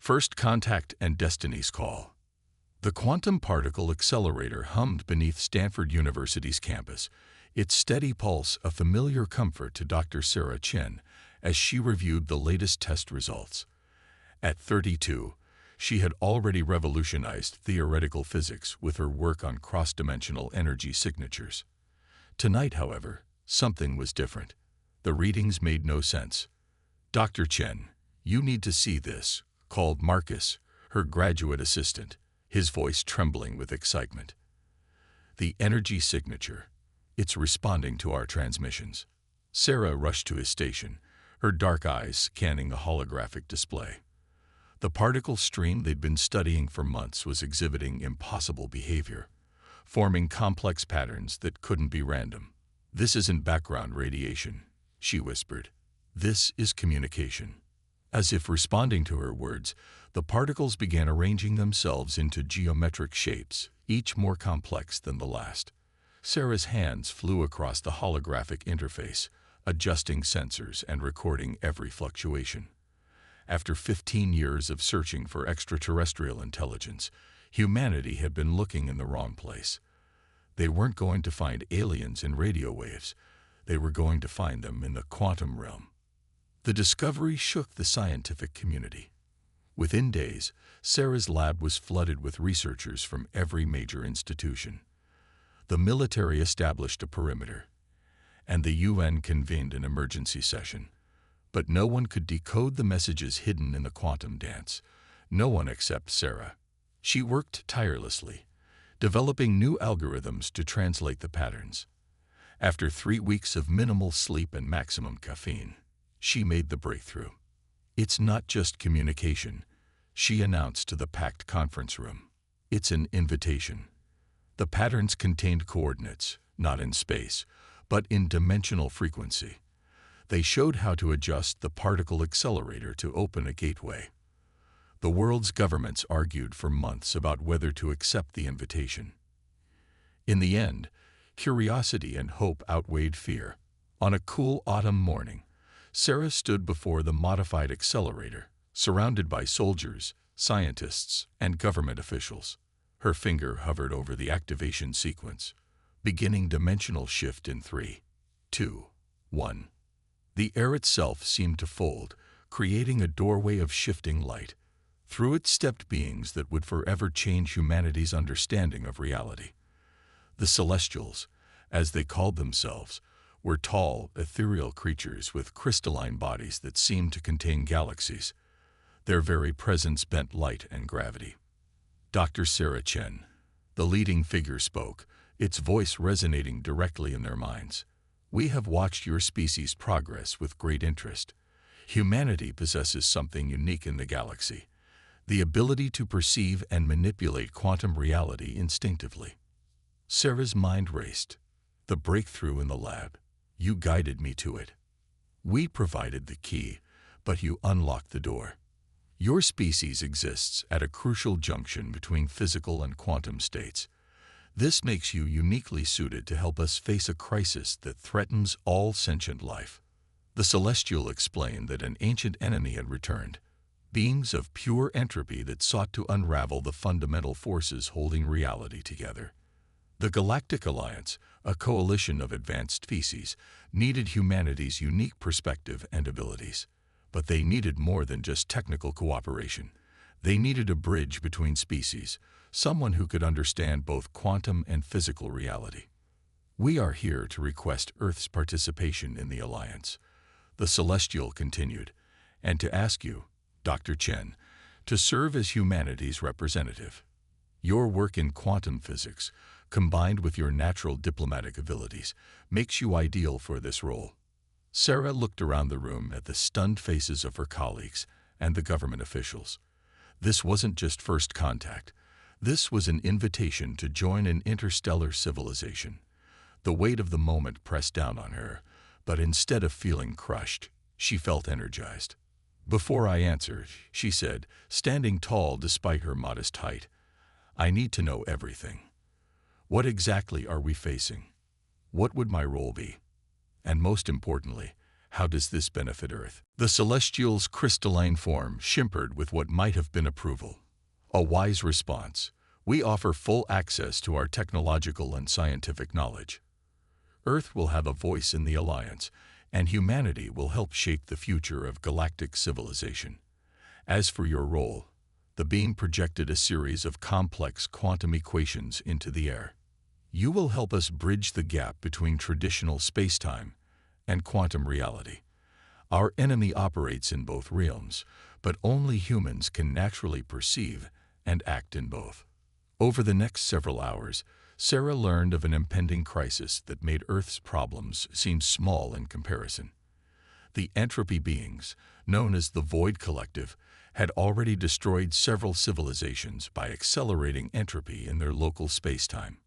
First Contact and Destiny's Call. The quantum particle accelerator hummed beneath Stanford University's campus, its steady pulse a familiar comfort to Dr. Sarah Chen as she reviewed the latest test results. At 32, she had already revolutionized theoretical physics with her work on cross-dimensional energy signatures. Tonight, however, something was different. The readings made no sense. "Dr. Chen, you need to see this," called Marcus, her graduate assistant, his voice trembling with excitement. "The energy signature. It's responding to our transmissions." Sarah rushed to his station, her dark eyes scanning the holographic display. The particle stream they'd been studying for months was exhibiting impossible behavior, forming complex patterns that couldn't be random. "This isn't background radiation," she whispered. "This is communication." As if responding to her words, the particles began arranging themselves into geometric shapes, each more complex than the last. Sarah's hands flew across the holographic interface, adjusting sensors and recording every fluctuation. After 15 years of searching for extraterrestrial intelligence, humanity had been looking in the wrong place. They weren't going to find aliens in radio waves. They were going to find them in the quantum realm. The discovery shook the scientific community. Within days, Sarah's lab was flooded with researchers from every major institution. The military established a perimeter, and the UN convened an emergency session. But no one could decode the messages hidden in the quantum dance. No one except Sarah. She worked tirelessly, developing new algorithms to translate the patterns. After 3 weeks of minimal sleep and maximum caffeine, she made the breakthrough. "It's not just communication," she announced to the packed conference room. "It's an invitation." The patterns contained coordinates, not in space, but in dimensional frequency. They showed how to adjust the particle accelerator to open a gateway. The world's governments argued for months about whether to accept the invitation. In the end, curiosity and hope outweighed fear. On a cool autumn morning, Sarah stood before the modified accelerator, surrounded by soldiers, scientists, and government officials. Her finger hovered over the activation sequence, beginning dimensional shift in 3, 2, 1. The air itself seemed to fold, creating a doorway of shifting light. Through it stepped beings that would forever change humanity's understanding of reality. The Celestials, as they called themselves, were tall, ethereal creatures with crystalline bodies that seemed to contain galaxies. Their very presence bent light and gravity. Dr. Sarah Chen, the leading figure, spoke, its voice resonating directly in their minds. "We have watched your species' progress with great interest. Humanity possesses something unique in the galaxy, the ability to perceive and manipulate quantum reality instinctively." Sarah's mind raced. "The breakthrough in the lab. You guided me to it. We provided the key, but you unlocked the door. Your species exists at a crucial junction between physical and quantum states. This makes you uniquely suited to help us face a crisis that threatens all sentient life." The Celestial explained that an ancient enemy had returned, beings of pure entropy that sought to unravel the fundamental forces holding reality together. The Galactic Alliance, a coalition of advanced species, needed humanity's unique perspective and abilities. But they needed more than just technical cooperation. They needed a bridge between species, someone who could understand both quantum and physical reality. "We are here to request Earth's participation in the Alliance," the Celestial continued, "and to ask you, Dr. Chen, to serve as humanity's representative. Your work in quantum physics, combined with your natural diplomatic abilities, makes you ideal for this role." Sarah looked around the room at the stunned faces of her colleagues and the government officials. This wasn't just first contact. This was an invitation to join an interstellar civilization. The weight of the moment pressed down on her, but instead of feeling crushed, she felt energized. "Before I answer," she said, standing tall despite her modest height, "I need to know everything. What exactly are we facing? What would my role be? And most importantly, How does this benefit Earth? The Celestial's crystalline form shimmered with what might have been approval. A wise response. We offer full access to our technological and scientific knowledge. Earth will have a voice in the Alliance, and humanity will help shape the future of galactic civilization. As for your role, the being projected a series of complex quantum equations into the air. You will help us bridge the gap between traditional space-time and quantum reality. Our enemy operates in both realms, but only humans can naturally perceive and act in both. Over the next several hours, Sarah learned of an impending crisis that made Earth's problems seem small in comparison. The entropy beings, known as the Void Collective, had already destroyed several civilizations by accelerating entropy in their local space-time.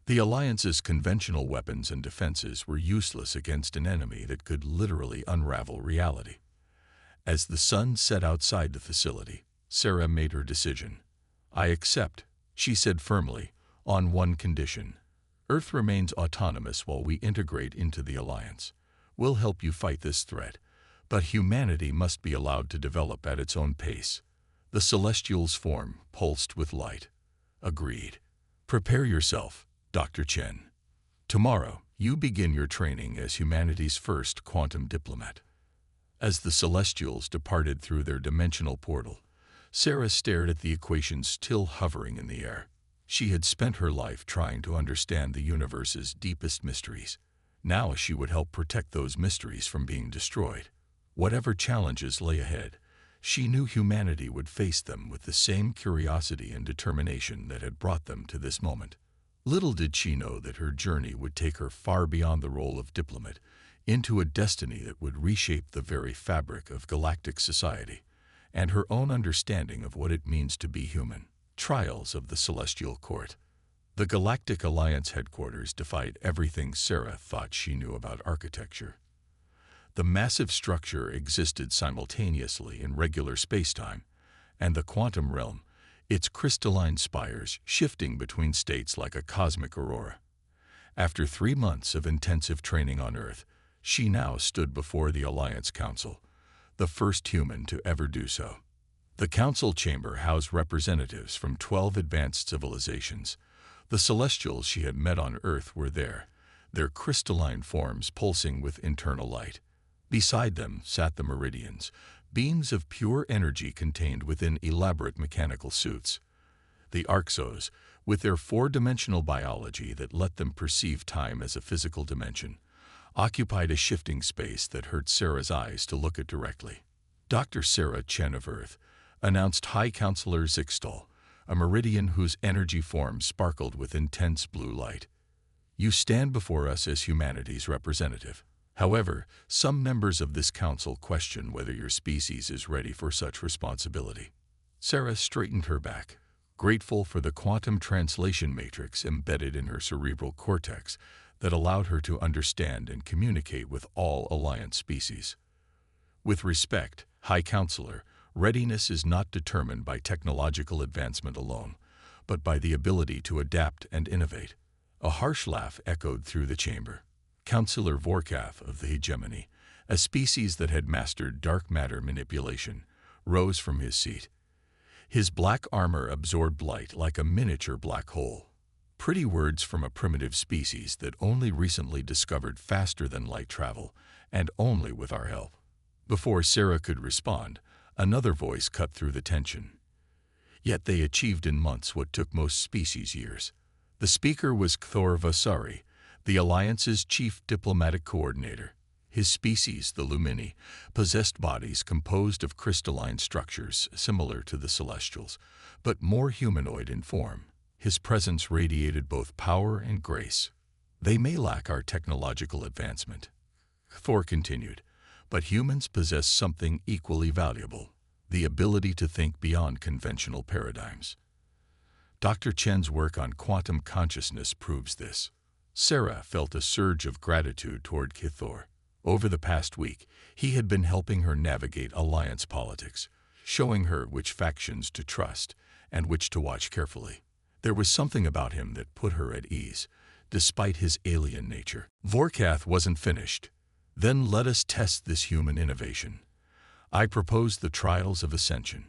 The Alliance's conventional weapons and defenses were useless against an enemy that could literally unravel reality. As the sun set outside the facility, Sarah made her decision. I accept, she said firmly, on one condition. Earth remains autonomous while we integrate into the Alliance. We'll help you fight this threat, but humanity must be allowed to develop at its own pace. The Celestial's form pulsed with light. Agreed. Prepare yourself, Dr. Chen. Tomorrow, you begin your training as humanity's first quantum diplomat. As the Celestials departed through their dimensional portal, Sarah stared at the equations still hovering in the air. She had spent her life trying to understand the universe's deepest mysteries. Now she would help protect those mysteries from being destroyed. Whatever challenges lay ahead, she knew humanity would face them with the same curiosity and determination that had brought them to this moment. Little did she know that her journey would take her far beyond the role of diplomat, into a destiny that would reshape the very fabric of galactic society, and her own understanding of what it means to be human. Trials of the Celestial Court. The Galactic Alliance headquarters defied everything Sarah thought she knew about architecture. The massive structure existed simultaneously in regular spacetime and the quantum realm, its crystalline spires shifting between states like a cosmic aurora. After 3 months of intensive training on Earth, she now stood before the Alliance Council, the first human to ever do so. The council chamber housed representatives from 12 advanced civilizations. The Celestials she had met on Earth were there, their crystalline forms pulsing with internal light. Beside them sat the Meridians, beings of pure energy contained within elaborate mechanical suits. The Orcs, with their 4-dimensional biology that let them perceive time as a physical dimension, occupied a shifting space that hurt Sarah's eyes to look at directly. Dr. Sarah Chen of Earth announced High Counselor Zixtal, a Meridian whose energy form sparkled with intense blue light. You stand before us as humanity's representative. However, some members of this council question whether your species is ready for such responsibility. Sarah straightened her back, grateful for the quantum translation matrix embedded in her cerebral cortex that allowed her to understand and communicate with all Alliance species. With respect, High Counselor, readiness is not determined by technological advancement alone, but by the ability to adapt and innovate. A harsh laugh echoed through the chamber. Counselor Vorkath of the Hegemony, a species that had mastered dark matter manipulation, rose from his seat. His black armor absorbed light like a miniature black hole. Pretty words from a primitive species that only recently discovered faster than light travel, and only with our help. Before Sarah could respond, another voice cut through the tension. Yet they achieved in months what took most species years. The speaker was Kthor Vasari, the Alliance's chief diplomatic coordinator. His species, the Lumini, possessed bodies composed of crystalline structures similar to the Celestials, but more humanoid in form. His presence radiated both power and grace. They may lack our technological advancement, Thor continued, but humans possess something equally valuable, the ability to think beyond conventional paradigms. Dr. Chen's work on quantum consciousness proves this. Sarah felt a surge of gratitude toward Kithor. Over the past week, he had been helping her navigate Alliance politics, showing her which factions to trust and which to watch carefully. There was something about him that put her at ease, despite his alien nature. Vorkath wasn't finished. Then let us test this human innovation. I propose the trials of ascension.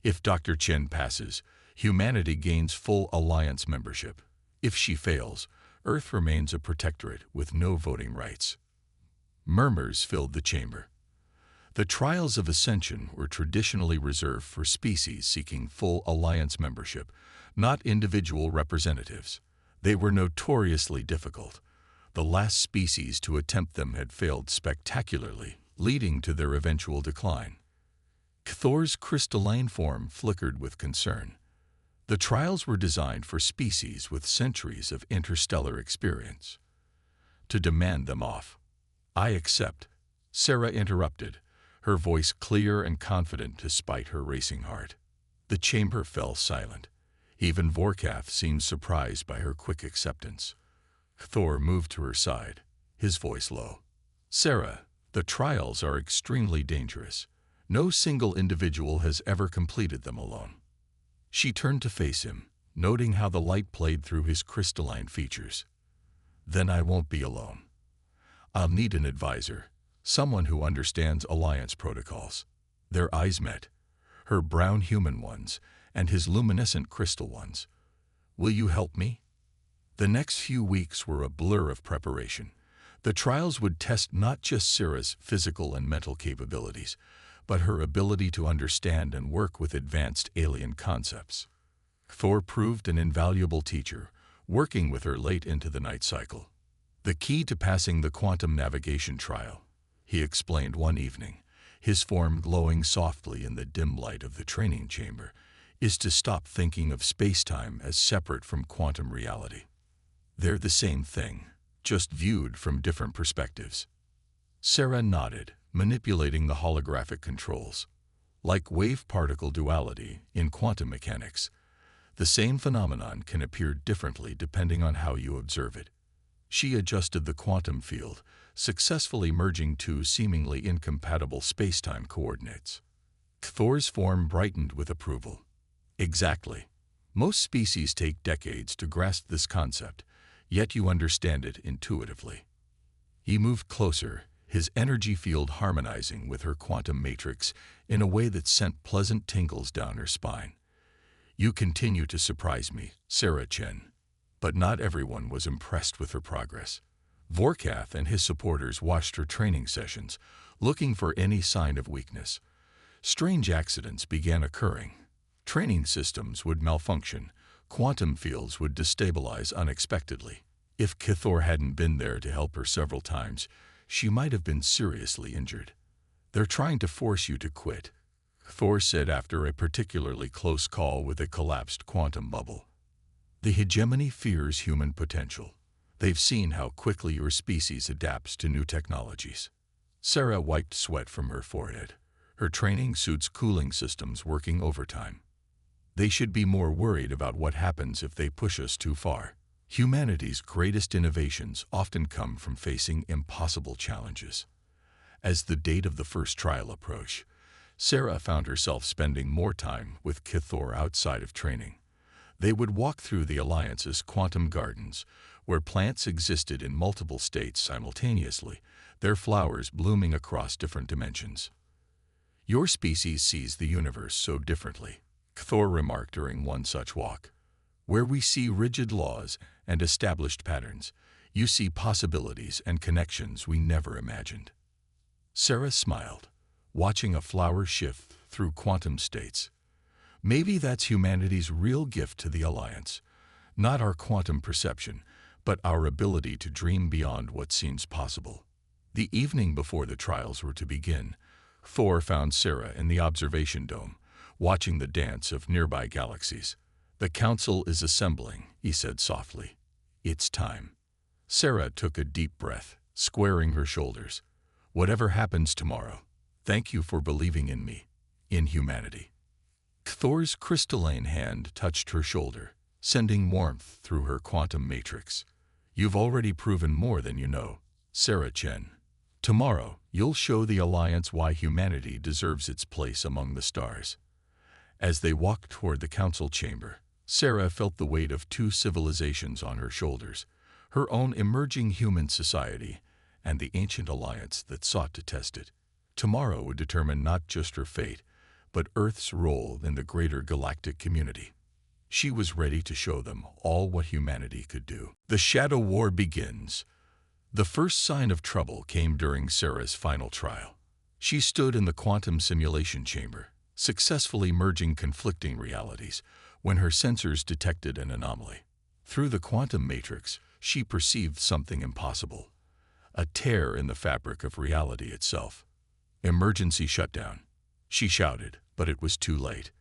If Dr. Chen passes, humanity gains full alliance membership. If she fails, Earth remains a protectorate with no voting rights. Murmurs filled the chamber. The trials of ascension were traditionally reserved for species seeking full alliance membership, not individual representatives. They were notoriously difficult. The last species to attempt them had failed spectacularly, leading to their eventual decline. Cthor's crystalline form flickered with concern. The trials were designed for species with centuries of interstellar experience. To demand them off. I accept, Sarah interrupted, her voice clear and confident despite her racing heart. The chamber fell silent. Even Vorkath seemed surprised by her quick acceptance. Thor moved to her side, his voice low. Sarah, the trials are extremely dangerous. No single individual has ever completed them alone. She turned to face him, noting how the light played through his crystalline features. Then I won't be alone. I'll need an advisor, someone who understands alliance protocols. Their eyes met, her brown human ones and his luminescent crystal ones. Will you help me? The next few weeks were a blur of preparation. The trials would test not just Sarah's physical and mental capabilities, but her ability to understand and work with advanced alien concepts. Thor proved an invaluable teacher, working with her late into the night cycle. The key to passing the quantum navigation trial, he explained one evening, his form glowing softly in the dim light of the training chamber, is to stop thinking of space-time as separate from quantum reality. They're the same thing, just viewed from different perspectives. Sarah nodded, manipulating the holographic controls. Like wave-particle duality in quantum mechanics, the same phenomenon can appear differently depending on how you observe it. She adjusted the quantum field, successfully merging two seemingly incompatible space-time coordinates. Thor's form brightened with approval. Exactly. Most species take decades to grasp this concept, yet you understand it intuitively. He moved closer, his energy field harmonizing with her quantum matrix in a way that sent pleasant tingles down her spine. You continue to surprise me, Sarah Chen. But not everyone was impressed with her progress. Vorkath and his supporters watched her training sessions, looking for any sign of weakness. Strange accidents began occurring. Training systems would malfunction. Quantum fields would destabilize unexpectedly. If Cthor hadn't been there to help her several times, she might have been seriously injured. They're trying to force you to quit, Thor said after a particularly close call with a collapsed quantum bubble. The hegemony fears human potential. They've seen how quickly your species adapts to new technologies. Sarah wiped sweat from her forehead, her training suit's cooling systems working overtime. They should be more worried about what happens if they push us too far. Humanity's greatest innovations often come from facing impossible challenges. As the date of the first trial approached, Sarah found herself spending more time with Cthor outside of training. They would walk through the Alliance's quantum gardens, where plants existed in multiple states simultaneously, their flowers blooming across different dimensions. Your species sees the universe so differently, Cthor remarked during one such walk. Where we see rigid laws and established patterns, you see possibilities and connections we never imagined. Sarah smiled, watching a flower shift through quantum states. Maybe that's humanity's real gift to the Alliance, not our quantum perception, but our ability to dream beyond what seems possible. The evening before the trials were to begin, Thor found Sarah in the observation dome, watching the dance of nearby galaxies. The council is assembling, he said softly. It's time. Sarah took a deep breath, squaring her shoulders. Whatever happens tomorrow, thank you for believing in me, in humanity. Thor's crystalline hand touched her shoulder, sending warmth through her quantum matrix. You've already proven more than you know, Sarah Chen. Tomorrow, you'll show the Alliance why humanity deserves its place among the stars. As they walked toward the council chamber, Sarah felt the weight of two civilizations on her shoulders, her own emerging human society and the ancient alliance that sought to test it. Tomorrow would determine not just her fate, but Earth's role in the greater galactic community. She was ready to show them all what humanity could do. The Shadow War begins. The first sign of trouble came during Sarah's final trial. She stood in the quantum simulation chamber, successfully merging conflicting realities, when her sensors detected an anomaly. Through the quantum matrix, she perceived something impossible, a tear in the fabric of reality itself. Emergency shutdown. She shouted, but it was too late.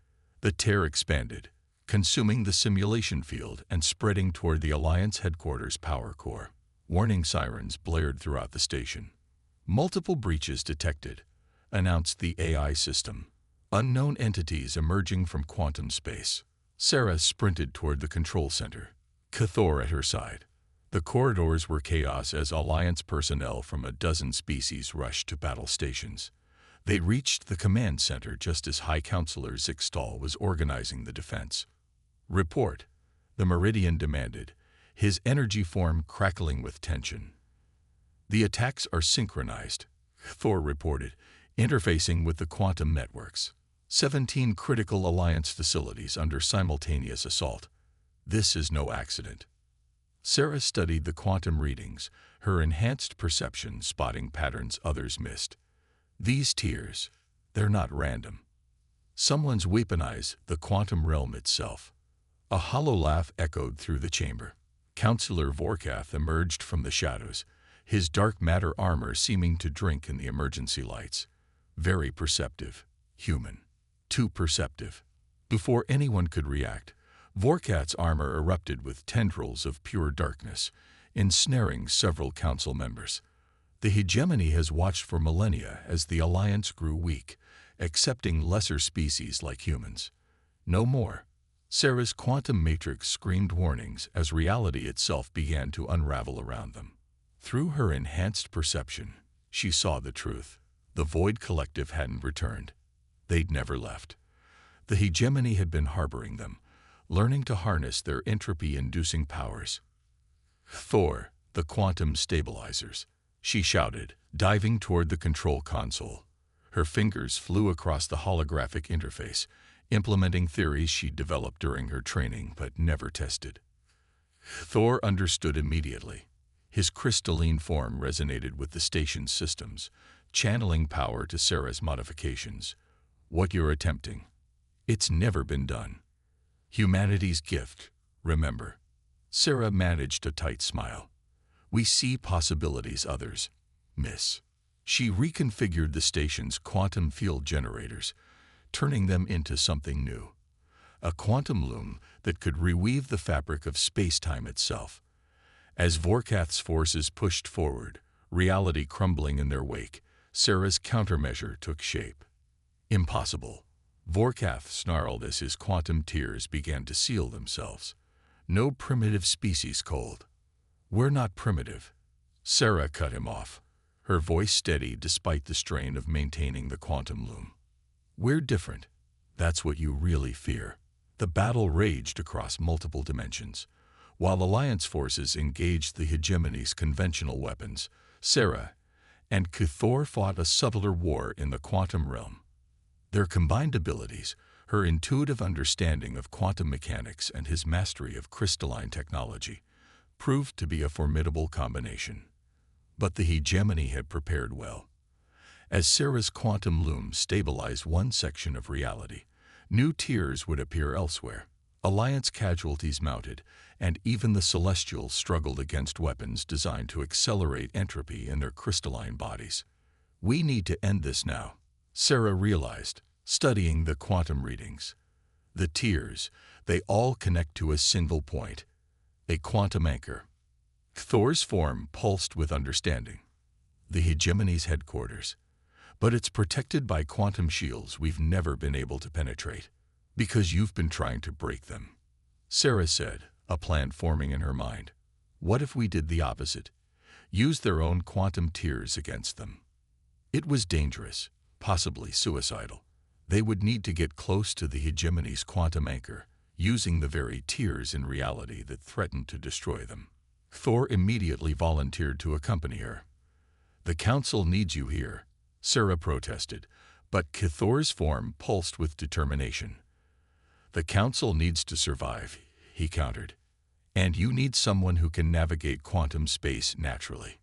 The tear expanded, consuming the simulation field and spreading toward the Alliance headquarters power core. Warning sirens blared throughout the station. Multiple breaches detected, announced the AI system. Unknown entities emerging from quantum space. Sarah sprinted toward the control center, Cathor at her side. The corridors were chaos as Alliance personnel from a dozen species rushed to battle stations. They reached the command center just as High Counselor Zixtal was organizing the defense. "Report," the Meridian demanded, his energy form crackling with tension. "The attacks are synchronized," Thor reported, interfacing with the quantum networks. 17 critical Alliance facilities under simultaneous assault. This is no accident. Sarah studied the quantum readings, her enhanced perception spotting patterns others missed. These tears, they're not random. Someone's weaponized the quantum realm itself. A hollow laugh echoed through the chamber. Counselor Vorkath emerged from the shadows, his dark matter armor seeming to drink in the emergency lights. Very perceptive, human. Too perceptive. Before anyone could react, Vorkath's armor erupted with tendrils of pure darkness, ensnaring several council members. The hegemony has watched for millennia as the Alliance grew weak, accepting lesser species like humans. No more. Sarah's quantum matrix screamed warnings as reality itself began to unravel around them. Through her enhanced perception, she saw the truth. The Void Collective hadn't returned. They'd never left. The hegemony had been harboring them, learning to harness their entropy-inducing powers. "Thor, the quantum stabilizers," she shouted, diving toward the control console. Her fingers flew across the holographic interface, implementing theories she'd developed during her training but never tested. Thor understood immediately. His crystalline form resonated with the station's systems, channeling power to Sarah's modifications. "What you're attempting, it's never been done. Humanity's gift, remember." Sarah managed a tight smile. "We see possibilities others miss." She reconfigured the station's quantum field generators, turning them into something new. A quantum loom that could reweave the fabric of space-time itself. As Vorkath's forces pushed forward, reality crumbling in their wake, Sarah's countermeasure took shape. "Impossible," Vorkath snarled as his quantum tears began to seal themselves. "No primitive species cold." "We're not primitive." Sarah cut him off, her voice steady despite the strain of maintaining the quantum loom. "We're different. That's what you really fear." The battle raged across multiple dimensions. While Alliance forces engaged the hegemony's conventional weapons, Sarah and Cathor fought a subtler war in the quantum realm. Their combined abilities, her intuitive understanding of quantum mechanics and his mastery of crystalline technology, proved to be a formidable combination. But the hegemony had prepared well. As Sarah's quantum loom stabilized one section of reality, new tiers would appear elsewhere. Alliance casualties mounted, and even the Celestials struggled against weapons designed to accelerate entropy in their crystalline bodies. "We need to end this now," Sarah realized, studying the quantum readings. The tiers, they all connect to a single point, a quantum anchor. Thor's form pulsed with understanding. The hegemony's headquarters. But it's protected by quantum shields we've never been able to penetrate. Because you've been trying to break them. Sarah said, a plan forming in her mind. What if we did the opposite? Use their own quantum tiers against them. It was dangerous, possibly suicidal. They would need to get close to the hegemony's quantum anchor, using the very tiers in reality that threatened to destroy them. Thor immediately volunteered to accompany her. "The Council needs you here," Sarah protested, but Cthor's form pulsed with determination. "The Council needs to survive," he countered, "and you need someone who can navigate quantum space naturally."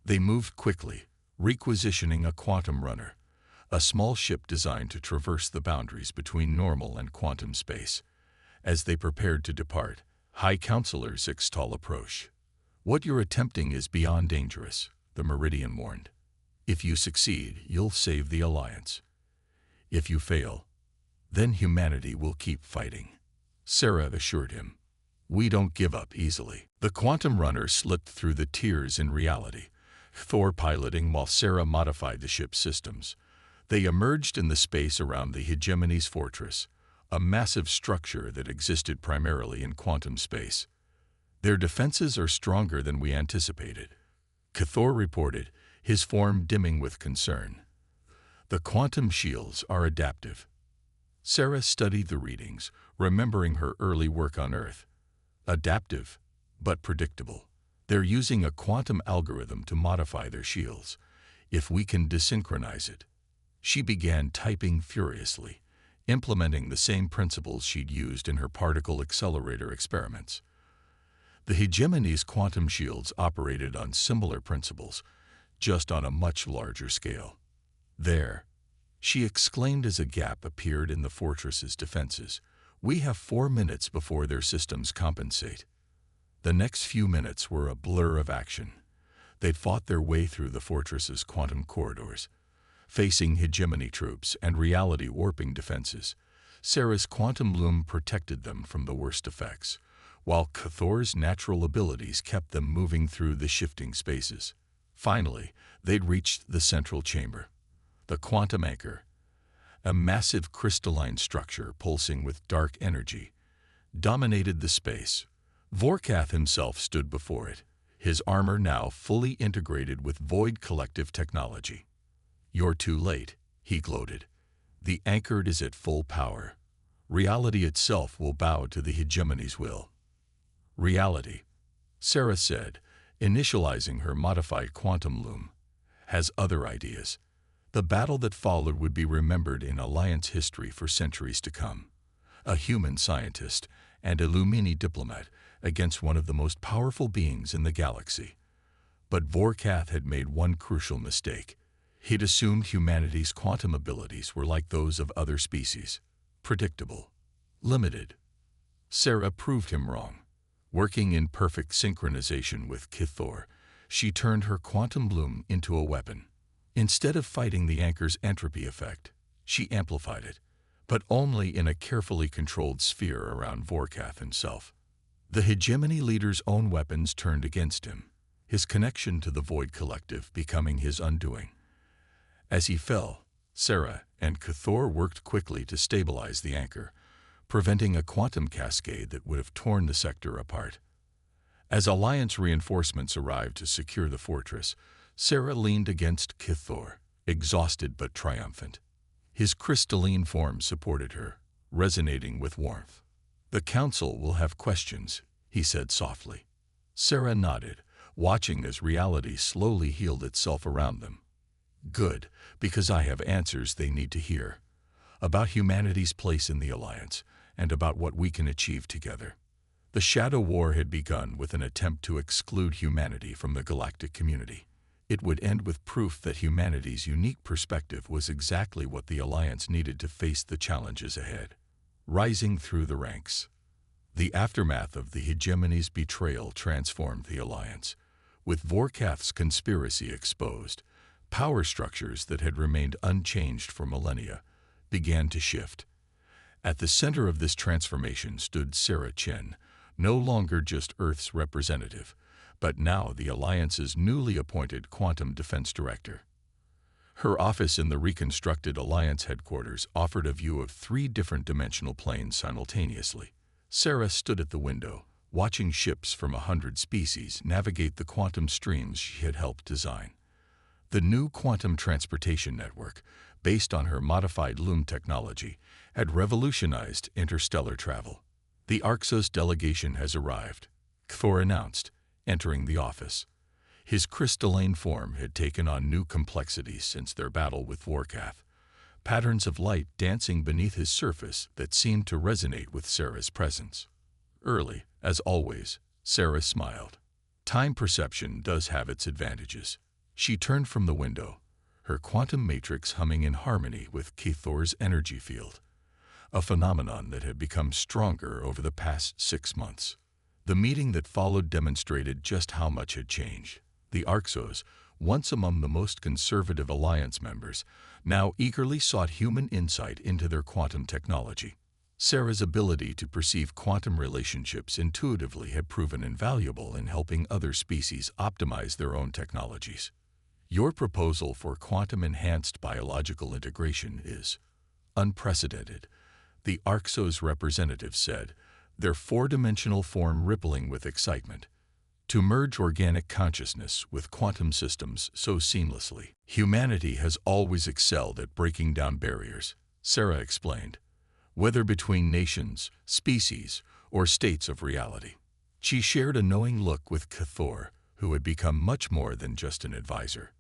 They moved quickly, requisitioning a quantum runner, a small ship designed to traverse the boundaries between normal and quantum space. As they prepared to depart, High Counselor Zixtal approached. "What you're attempting is beyond dangerous," the Meridian warned. "If you succeed, you'll save the Alliance. If you fail, then humanity will keep fighting," Sarah assured him. "We don't give up easily." The quantum runner slipped through the tiers in reality, Thor piloting while Sarah modified the ship's systems. They emerged in the space around the Hegemony's fortress, a massive structure that existed primarily in quantum space. "Their defenses are stronger than we anticipated," Cthor reported, his form dimming with concern. "The quantum shields are adaptive." Sarah studied the readings, remembering her early work on Earth. "Adaptive, but predictable. They're using a quantum algorithm to modify their shields. If we can desynchronize it." She began typing furiously, implementing the same principles she'd used in her particle accelerator experiments. The Hegemony's quantum shields operated on similar principles, just on a much larger scale. "There," she exclaimed as a gap appeared in the fortress's defenses. "We have 4 minutes before their systems compensate." The next few minutes were a blur of action. They'd fought their way through the fortress's quantum corridors, facing Hegemony troops and reality-warping defenses. Sarah's quantum loom protected them from the worst effects, while Cthor's natural abilities kept them moving through the shifting spaces. Finally, they'd reached the central chamber. The quantum anchor, a massive crystalline structure pulsing with dark energy, dominated the space. Vorkath himself stood before it, his armor now fully integrated with Void Collective technology. "You're too late," he gloated. "The anchor is at full power. Reality itself will bow to the Hegemony's will." "Reality," Sarah said, initializing her modified quantum loom, "has other ideas. The battle that followed would be remembered in Alliance history for centuries to come. A human scientist and a Lumini diplomat against one of the most powerful beings in the galaxy." But Vorkath had made one crucial mistake. He'd assumed humanity's quantum abilities were like those of other species, predictable, limited. Sarah proved him wrong. Working in perfect synchronization with Cthor, she turned her quantum loom into a weapon. Instead of fighting the anchor's entropy effect, she amplified it, but only in a carefully controlled sphere around Vorkath himself. The Hegemony leader's own weapons turned against him, his connection to the Void Collective becoming his undoing. As he fell, Sarah and Cthor worked quickly to stabilize the anchor, preventing a quantum cascade that would have torn the sector apart. As Alliance reinforcements arrived to secure the fortress, Sarah leaned against Cthor, exhausted but triumphant. His crystalline form supported her, resonating with warmth. "The Council will have questions," he said softly. Sarah nodded, watching as reality slowly healed itself around them. "Good, because I have answers they need to hear. About humanity's place in the Alliance, and about what we can achieve together." The Shadow War had begun with an attempt to exclude humanity from the galactic community. It would end with proof that humanity's unique perspective was exactly what the Alliance needed to face the challenges ahead. Rising through the ranks. The aftermath of the Hegemony's betrayal transformed the Alliance. With Vorkath's conspiracy exposed, power structures that had remained unchanged for millennia began to shift. At the center of this transformation stood Sarah Chen, no longer just Earth's representative, but now the Alliance's newly appointed Quantum Defense Director. Her office in the reconstructed Alliance headquarters offered a view of 3 different dimensional planes simultaneously. Sarah stood at the window, watching ships from 100 species navigate the quantum streams she had helped design. The new quantum transportation network, based on her modified loom technology, had revolutionized interstellar travel. "The Arxos delegation has arrived," Cthor announced, entering the office. His crystalline form had taken on new complexities since their battle with Vorkath, patterns of light dancing beneath his surface that seemed to resonate with Sarah's presence. Early, as always, Sarah smiled. Time perception does have its advantages. She turned from the window, her quantum matrix humming in harmony with Cathor's energy field, a phenomenon that had become stronger over the past 6 months. The meeting that followed demonstrated just how much had changed. The Orcs, once among the most conservative alliance members, now eagerly sought human insight into their quantum technology. Sarah's ability to perceive quantum relationships intuitively had proven invaluable in helping other species optimize their own technologies. Your proposal for quantum-enhanced biological integration is unprecedented, the Orcs' representative said, their four-dimensional form rippling with excitement. To merge organic consciousness with quantum systems so seamlessly. Humanity has always excelled at breaking down barriers, Sarah explained, whether between nations, species, or states of reality. She shared a knowing look with Cathor, who had become much more than just an advisor.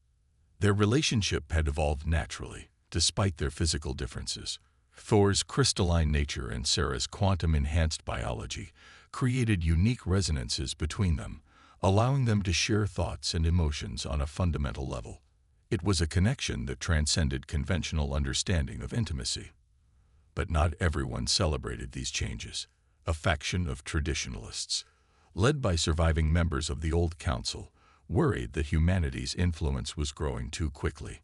Their relationship had evolved naturally, despite their physical differences. Thor's crystalline nature and Sarah's quantum-enhanced biology created unique resonances between them, allowing them to share thoughts and emotions on a fundamental level. It was a connection that transcended conventional understanding of intimacy. But not everyone celebrated these changes. A faction of traditionalists, led by surviving members of the Old Council, worried that humanity's influence was growing too quickly.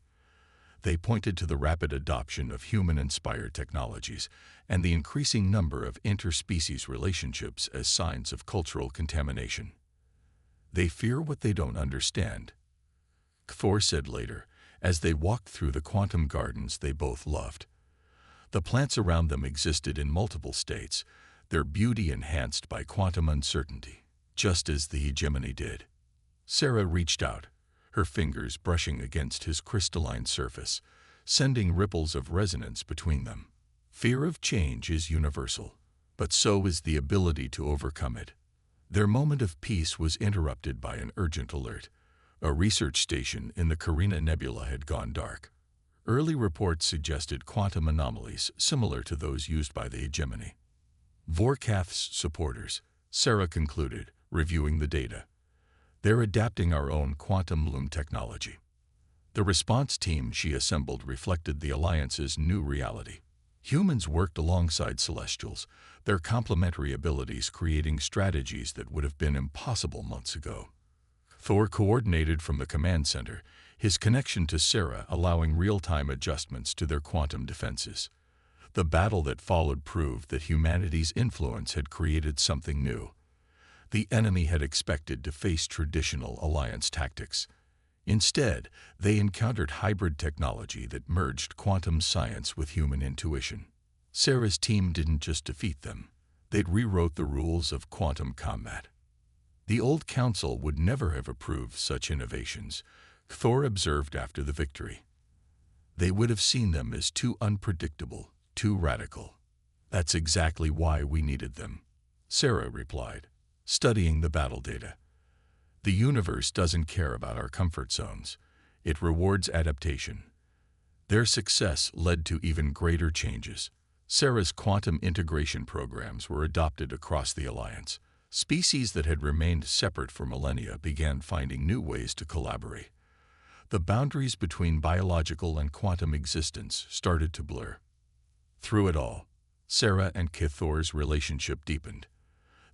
They pointed to the rapid adoption of human-inspired technologies and the increasing number of interspecies relationships as signs of cultural contamination. They fear what they don't understand, Thor said later, as they walked through the quantum gardens they both loved. The plants around them existed in multiple states, their beauty enhanced by quantum uncertainty, just as the hegemony did. Sarah reached out, her fingers brushing against his crystalline surface, sending ripples of resonance between them. Fear of change is universal, but so is the ability to overcome it. Their moment of peace was interrupted by an urgent alert. A research station in the Carina Nebula had gone dark. Early reports suggested quantum anomalies similar to those used by the hegemony. Vorkath's supporters, Sarah concluded, reviewing the data. They're adapting our own quantum loom technology. The response team she assembled reflected the Alliance's new reality. Humans worked alongside Celestials, their complementary abilities creating strategies that would have been impossible months ago. Thor coordinated from the command center, his connection to Sarah allowing real-time adjustments to their quantum defenses. The battle that followed proved that humanity's influence had created something new. The enemy had expected to face traditional Alliance tactics. Instead, they encountered hybrid technology that merged quantum science with human intuition. Sarah's team didn't just defeat them, they'd rewrote the rules of quantum combat. The Old Council would never have approved such innovations, Thor observed after the victory. They would have seen them as too unpredictable, too radical. That's exactly why we needed them, Sarah replied, studying the battle data. The universe doesn't care about our comfort zones. It rewards adaptation. Their success led to even greater changes. Sarah's quantum integration programs were adopted across the Alliance. Species that had remained separate for millennia began finding new ways to collaborate. The boundaries between biological and quantum existence started to blur. Through it all, Sarah and Cathor's relationship deepened.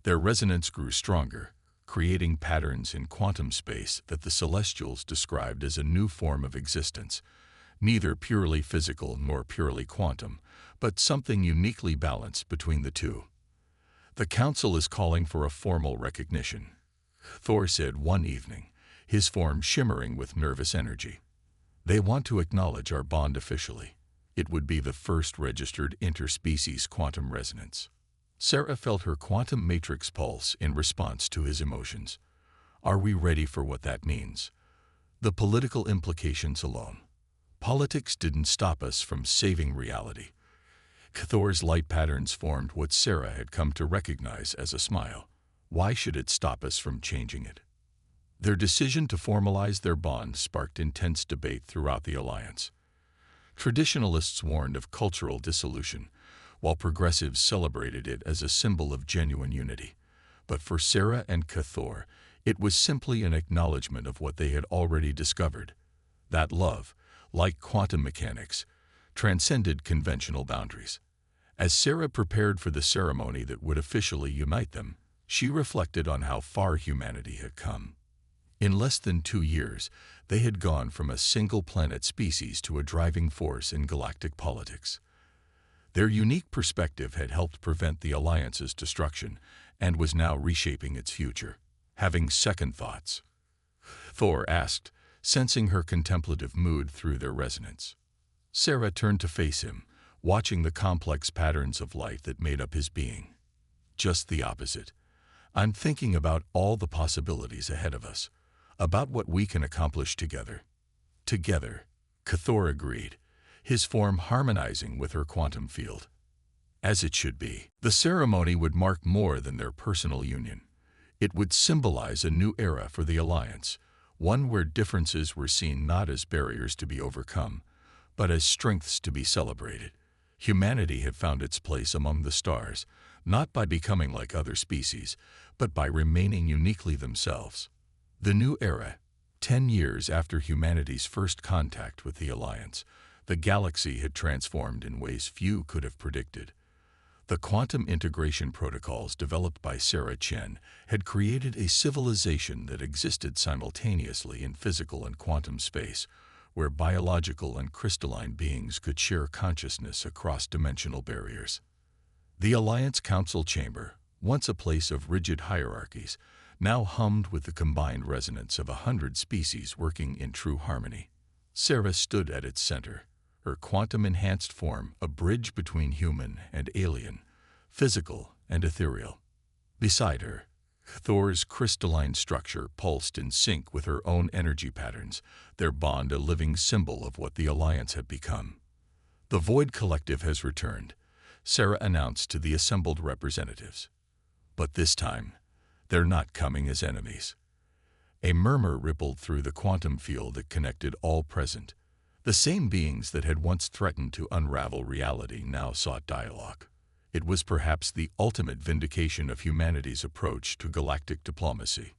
Their resonance grew stronger, creating patterns in quantum space that the Celestials described as a new form of existence, neither purely physical nor purely quantum, but something uniquely balanced between the two. The Council is calling for a formal recognition, Thor said one evening, his form shimmering with nervous energy. They want to acknowledge our bond officially. It would be the first registered interspecies quantum resonance. Sarah felt her quantum matrix pulse in response to his emotions. Are we ready for what that means? The political implications alone. Politics didn't stop us from saving reality. Thor's light patterns formed what Sarah had come to recognize as a smile. Why should it stop us from changing it? Their decision to formalize their bond sparked intense debate throughout the alliance. Traditionalists warned of cultural dissolution, while progressives celebrated it as a symbol of genuine unity. But for Sarah and Cathor, it was simply an acknowledgement of what they had already discovered, that love, like quantum mechanics, transcended conventional boundaries. As Sarah prepared for the ceremony that would officially unite them, she reflected on how far humanity had come. In less than 2 years, they had gone from a single-planet species to a driving force in galactic politics. Their unique perspective had helped prevent the Alliance's destruction and was now reshaping its future. Having second thoughts, Thor asked, sensing her contemplative mood through their resonance. Sarah turned to face him, watching the complex patterns of light that made up his being. Just the opposite. I'm thinking about all the possibilities ahead of us, about what we can accomplish together. Together, Cathor agreed, his form harmonizing with her quantum field. As it should be, the ceremony would mark more than their personal union. It would symbolize a new era for the Alliance, one where differences were seen not as barriers to be overcome, but as strengths to be celebrated. Humanity had found its place among the stars, not by becoming like other species, but by remaining uniquely themselves. The new era, 10 years after humanity's first contact with the Alliance, the galaxy had transformed in ways few could have predicted. The quantum integration protocols developed by Sarah Chen had created a civilization that existed simultaneously in physical and quantum space, where biological and crystalline beings could share consciousness across dimensional barriers. The Alliance Council Chamber, once a place of rigid hierarchies, now hummed with the combined resonance of 100 species working in true harmony. Sarah stood at its center, her quantum-enhanced form a bridge between human and alien, physical and ethereal. Beside her, Thor's crystalline structure pulsed in sync with her own energy patterns, their bond a living symbol of what the Alliance had become. The Void Collective has returned, Sarah announced to the assembled representatives. But this time, they're not coming as enemies. A murmur rippled through the quantum field that connected all present. The same beings that had once threatened to unravel reality now sought dialogue. It was perhaps the ultimate vindication of humanity's approach to galactic diplomacy.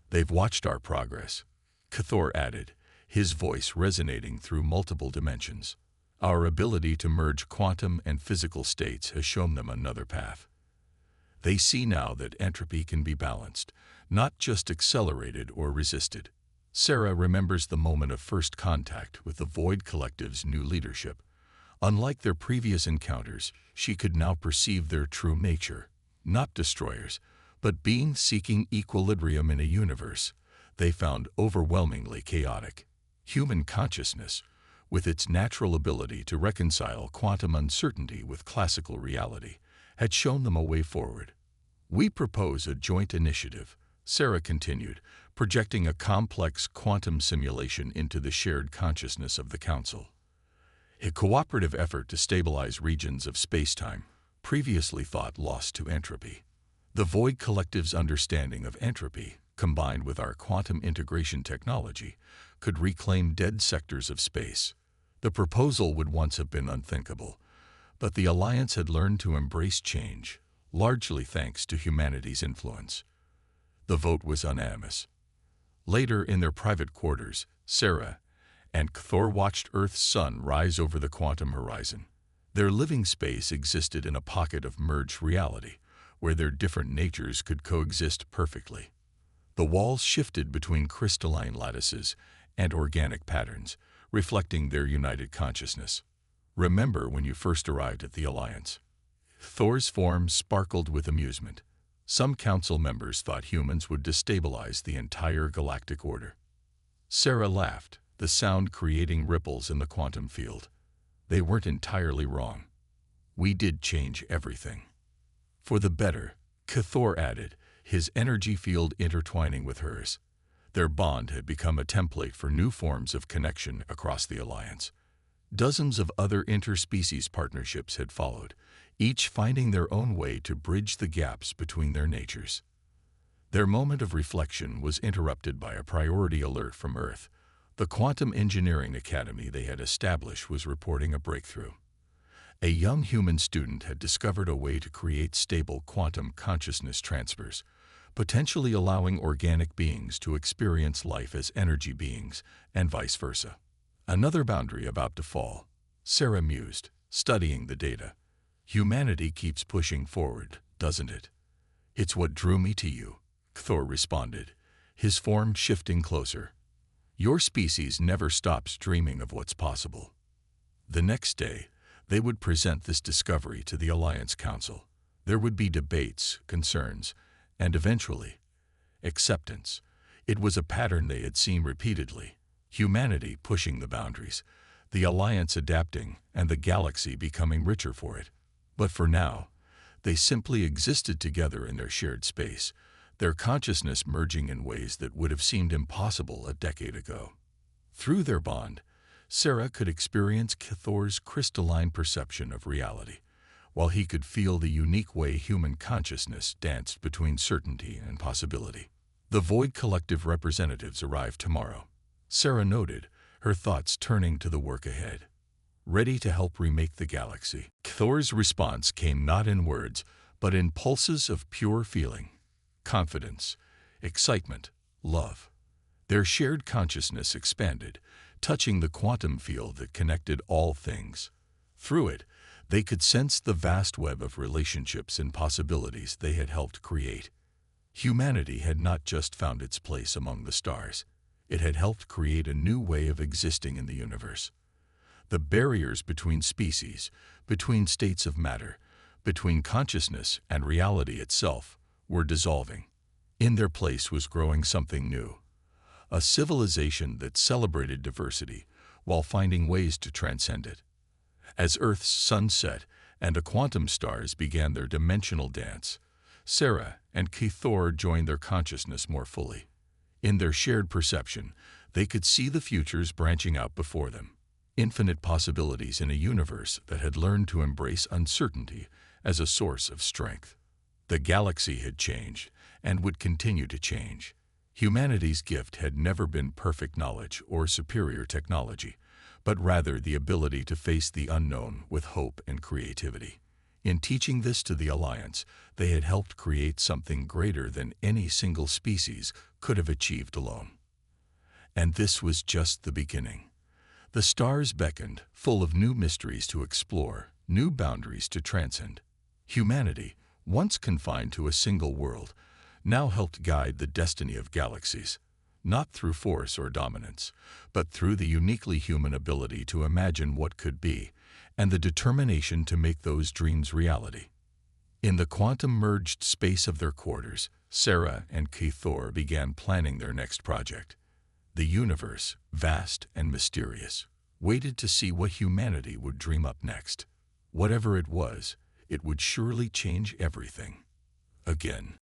They've watched our progress, Cathor added, his voice resonating through multiple dimensions. Our ability to merge quantum and physical states has shown them another path. They see now that entropy can be balanced, not just accelerated or resisted. Sarah remembers the moment of first contact with the Void Collective's new leadership. Unlike their previous encounters, she could now perceive their true nature, not destroyers, but beings seeking equilibrium in a universe they found overwhelmingly chaotic. Human consciousness, with its natural ability to reconcile quantum uncertainty with classical reality, had shown them a way forward. We propose a joint initiative, Sarah continued, projecting a complex quantum simulation into the shared consciousness of the Council. A cooperative effort to stabilize regions of spacetime, previously thought lost to entropy. The Void Collective's understanding of entropy, combined with our quantum integration technology, could reclaim dead sectors of space. The proposal would once have been unthinkable, but the Alliance had learned to embrace change, largely thanks to humanity's influence. The vote was unanimous. Later, in their private quarters, Sarah and Cathor watched Earth's sun rise over the quantum horizon. Their living space existed in a pocket of merged reality, where their different natures could coexist perfectly. The walls shifted between crystalline lattices and organic patterns, reflecting their united consciousness. Remember when you first arrived at the Alliance? Thor's form sparkled with amusement. Some council members thought humans would destabilize the entire galactic order. Sarah laughed, the sound creating ripples in the quantum field. They weren't entirely wrong. We did change everything. For the better, Cathor added, his energy field intertwining with hers. Their bond had become a template for new forms of connection across the Alliance. Dozens of other interspecies partnerships had followed, each finding their own way to bridge the gaps between their natures. Their moment of reflection was interrupted by a priority alert from Earth. The Quantum Engineering Academy they had established was reporting a breakthrough. A young human student had discovered a way to create stable quantum consciousness transfers, potentially allowing organic beings to experience life as energy beings, and vice versa. Another boundary about to fall, Sarah mused, studying the data. Humanity keeps pushing forward, doesn't it? It's what drew me to you, Thor responded, his form shifting closer. Your species never stops dreaming of what's possible. The next day, they would present this discovery to the Alliance Council. There would be debates, concerns, and eventually, acceptance. It was a pattern they had seen repeatedly. Humanity pushing the boundaries, the Alliance adapting, and the galaxy becoming richer for it. But for now, they simply existed together in their shared space, their consciousness merging in ways that would have seemed impossible a decade ago. Through their bond, Sarah could experience Thor's crystalline perception of reality, while he could feel the unique way human consciousness danced between certainty and possibility. The Void Collective representatives arrived tomorrow, Sarah noted, her thoughts turning to the work ahead. Ready to help remake the galaxy. Thor's response came not in words, but in pulses of pure feeling. Confidence, excitement, love. Their shared consciousness expanded, touching the quantum field that connected all things. Through it, they could sense the vast web of relationships and possibilities they had helped create. Humanity had not just found its place among the stars. It had helped create a new way of existing in the universe. The barriers between species, between states of matter, between consciousness and reality itself, were dissolving. In their place was growing something new. A civilization that celebrated diversity while finding ways to transcend it. As Earth's sun set and the quantum stars began their dimensional dance, Sarah and Thor joined their consciousness more fully. In their shared perception, they could see the futures branching out before them. Infinite possibilities in a universe that had learned to embrace uncertainty as a source of strength. The galaxy had changed and would continue to change. Humanity's gift had never been perfect knowledge or superior technology, but rather the ability to face the unknown with hope and creativity. In teaching this to the Alliance, they had helped create something greater than any single species could have achieved alone. And this was just the beginning. The stars beckoned, full of new mysteries to explore, new boundaries to transcend. Humanity, once confined to a single world, now helped guide the destiny of galaxies, not through force or dominance, but through the uniquely human ability to imagine what could be, and the determination to make those dreams reality. In the quantum-merged space of their quarters, Sarah and Thor began planning their next project. The universe, vast and mysterious, waited to see what humanity would dream up next. Whatever it was, it would surely change everything. Again.